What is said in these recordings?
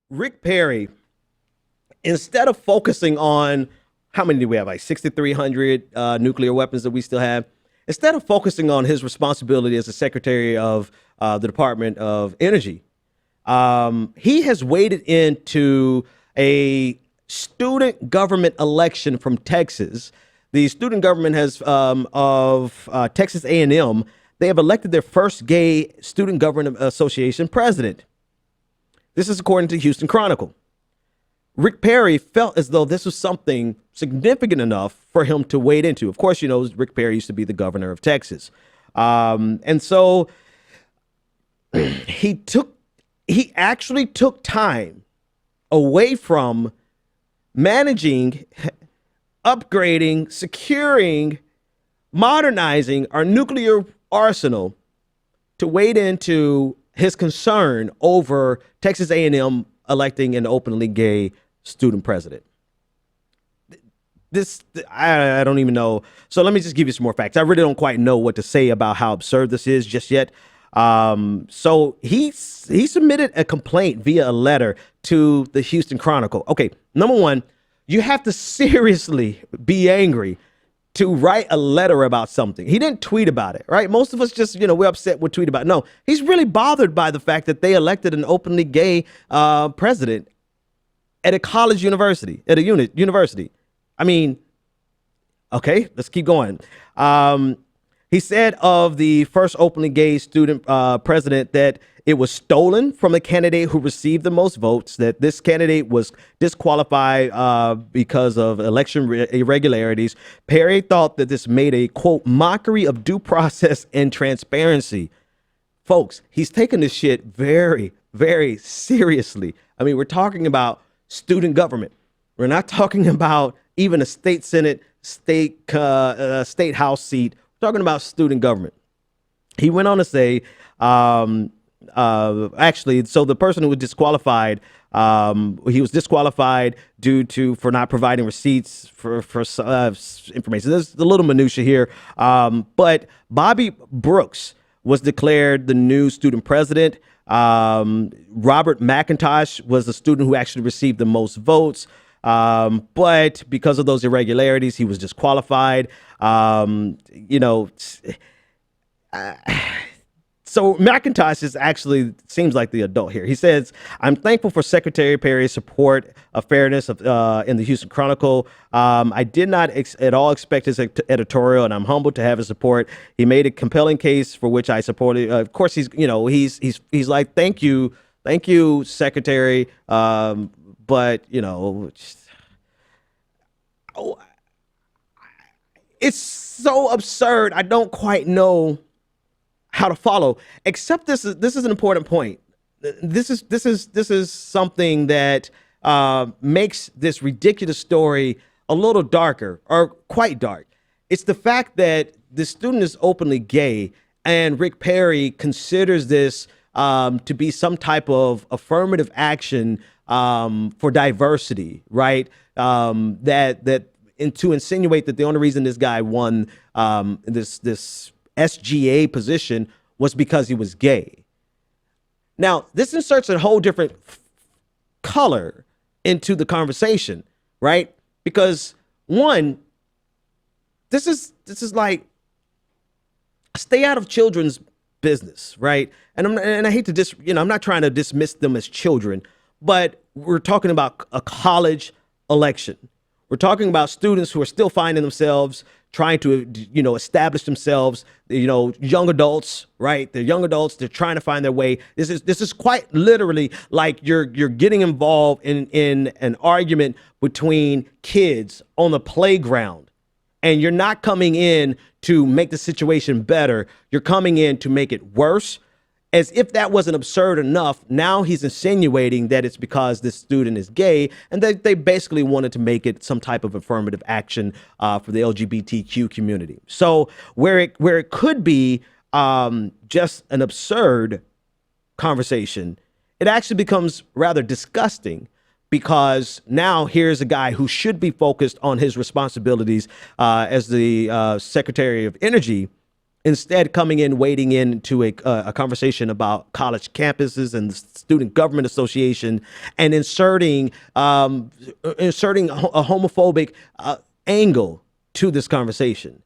Rick Perry, instead of focusing on how many do we have, like 6,300 nuclear weapons that we still have, instead of focusing on his responsibility as the Secretary of the Department of Energy, he has waded into a student government election from Texas. The student government has of Texas A&M. They have elected their first gay student government association president. This is according to Houston Chronicle. Rick Perry felt as though this was something significant enough for him to wade into. Of course, you know, Rick Perry used to be the governor of Texas. And so he actually took time away from managing, upgrading, securing, modernizing our nuclear arsenal to wade into his concern over Texas A&M electing an openly gay student president. I don't even know. So let me just give you some more facts. I really don't quite know what to say about how absurd this is just yet. So he submitted a complaint via a letter to the Houston Chronicle. Okay, number one, you have to seriously be angry to write a letter about something. He didn't tweet about it, right? Most of us just, we're upset with tweet about it. No, he's really bothered by the fact that they elected an openly gay president at a college university, at a university. I mean, okay, let's keep going. He said of the first openly gay student president that it was stolen from a candidate who received the most votes, that this candidate was disqualified because of election irregularities. Perry thought that this made a, quote, mockery of due process and transparency. Folks, he's taking this shit very, very seriously. I mean, we're talking about student government. We're not talking about even a state senate, state house seat. We're talking about student government. He went on to say, actually, so the person who was disqualified, he was disqualified for not providing receipts for information. There's a little minutia here, but Bobby Brooks was declared the new student president. Robert McIntosh was the student who actually received the most votes. But because of those irregularities, he was disqualified. So McIntosh is actually seems like the adult here. He says, "I'm thankful for Secretary Perry's support of fairness in the Houston Chronicle. I did not at all expect his editorial, and I'm humbled to have his support. He made a compelling case for which I supported. Of course, he's like, thank you, Secretary. But it's so absurd. I don't quite know how to follow, except this is an important point. This is something that makes this ridiculous story a little darker, or quite dark. It's the fact that the student is openly gay, and Rick Perry considers this to be some type of affirmative action for diversity, right? And to insinuate that the only reason this guy won this SGA position was because he was gay. Now, this inserts a whole different color into the conversation, right? Because one, this is like, stay out of children's business, right? And I hate to I'm not trying to dismiss them as children, but we're talking about a college election. We're talking about students who are still finding themselves trying to, establish themselves, young adults, right? They're young adults. They're trying to find their way. This is quite literally like you're getting involved in an argument between kids on the playground, and you're not coming in to make the situation better. You're coming in to make it worse. As if that wasn't absurd enough, now he's insinuating that it's because this student is gay, and that they basically wanted to make it some type of affirmative action for the LGBTQ community. So where it could be just an absurd conversation, it actually becomes rather disgusting, because now here's a guy who should be focused on his responsibilities as the Secretary of Energy, Instead, coming in, wading into a conversation about college campuses and the Student Government Association, and inserting a homophobic angle to this conversation.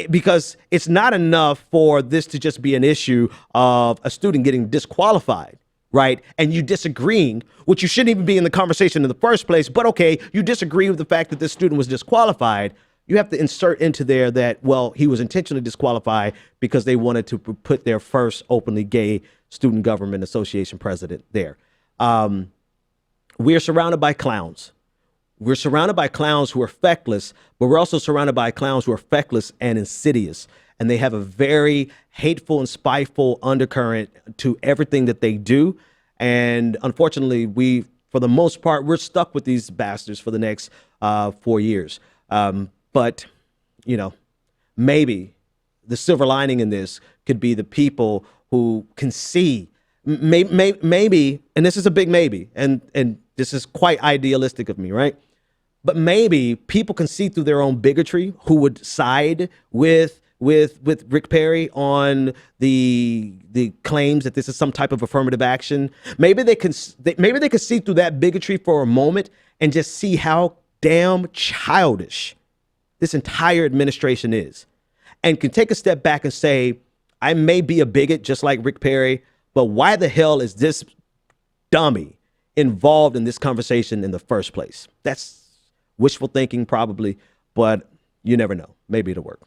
Because it's not enough for this to just be an issue of a student getting disqualified, right? And you disagreeing, which you shouldn't even be in the conversation in the first place. But okay, you disagree with the fact that this student was disqualified. You have to insert into there that, well, he was intentionally disqualified because they wanted to put their first openly gay Student Government Association president there. We are surrounded by clowns. We're surrounded by clowns who are feckless, but we're also surrounded by clowns who are feckless and insidious. And they have a very hateful and spiteful undercurrent to everything that they do. And unfortunately, for the most part, we're stuck with these bastards for the next 4 years. But, you know, maybe the silver lining in this could be the people who can see, maybe, and this is a big maybe, and this is quite idealistic of me, right? But maybe people can see through their own bigotry who would side with Rick Perry on the claims that this is some type of affirmative action. Maybe they can see through that bigotry for a moment and just see how damn childish this entire administration is, and can take a step back and say, I may be a bigot just like Rick Perry, but why the hell is this dummy involved in this conversation in the first place? That's wishful thinking probably, but you never know. Maybe it'll work.